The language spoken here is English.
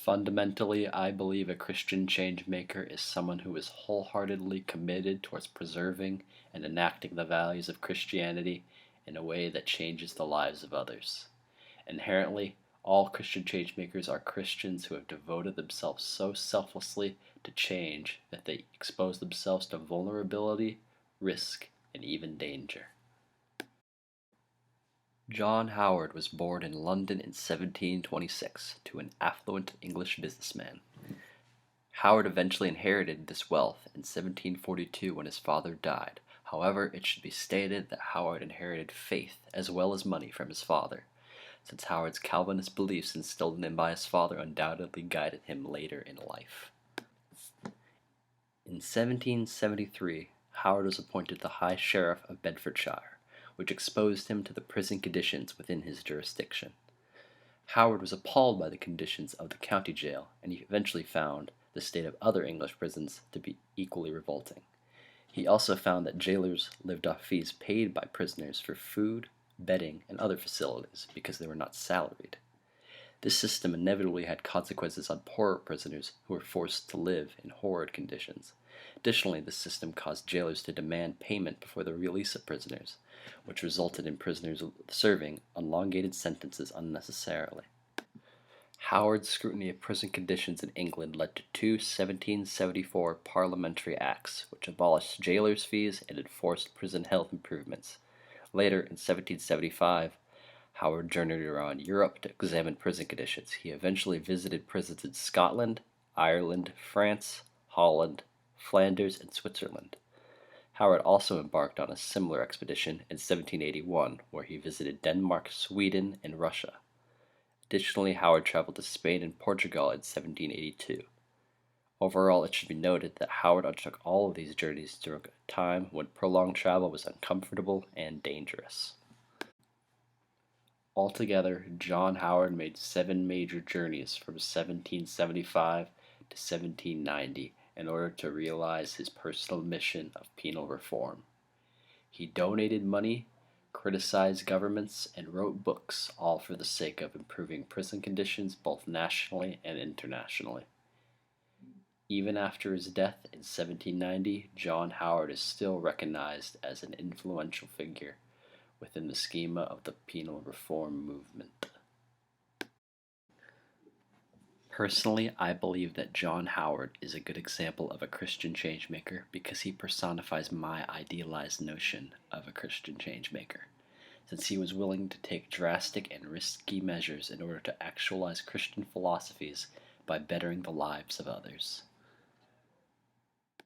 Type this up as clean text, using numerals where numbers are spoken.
Fundamentally, I believe a Christian changemaker is someone who is wholeheartedly committed towards preserving and enacting the values of Christianity in a way that changes the lives of others. Inherently, all Christian changemakers are Christians who have devoted themselves so selflessly to change that they expose themselves to vulnerability, risk, and even danger. John Howard was born in London in 1726 to an affluent English businessman. Howard eventually inherited this wealth in 1742 when his father died. However, it should be stated that Howard inherited faith as well as money from his father, since Howard's Calvinist beliefs instilled in him by his father undoubtedly guided him later in life. In 1773, Howard was appointed the High Sheriff of Bedfordshire, which exposed him to the prison conditions within his jurisdiction. Howard was appalled by the conditions of the county jail, and he eventually found the state of other English prisons to be equally revolting. He also found that jailers lived off fees paid by prisoners for food, bedding, and other facilities because they were not salaried. This system inevitably had consequences on poorer prisoners who were forced to live in horrid conditions. Additionally, the system caused jailers to demand payment before the release of prisoners, which resulted in prisoners serving elongated sentences unnecessarily. Howard's scrutiny of prison conditions in England led to two 1774 parliamentary acts, which abolished jailers' fees and enforced prison health improvements. Later, in 1775, Howard journeyed around Europe to examine prison conditions. He eventually visited prisons in Scotland, Ireland, France, Holland, Flanders, and Switzerland. Howard also embarked on a similar expedition in 1781, where he visited Denmark, Sweden, and Russia. Additionally, Howard traveled to Spain and Portugal in 1782. Overall, it should be noted that Howard undertook all of these journeys during a time when prolonged travel was uncomfortable and dangerous. Altogether, John Howard made 7 major journeys from 1775 to 1790 in order to realize his personal mission of penal reform. He donated money, criticized governments, and wrote books, all for the sake of improving prison conditions both nationally and internationally. Even after his death in 1790, John Howard is still recognized as an influential figure within the schema of the penal reform movement. Personally, I believe that John Howard is a good example of a Christian changemaker because he personifies my idealized notion of a Christian changemaker, since he was willing to take drastic and risky measures in order to actualize Christian philosophies by bettering the lives of others.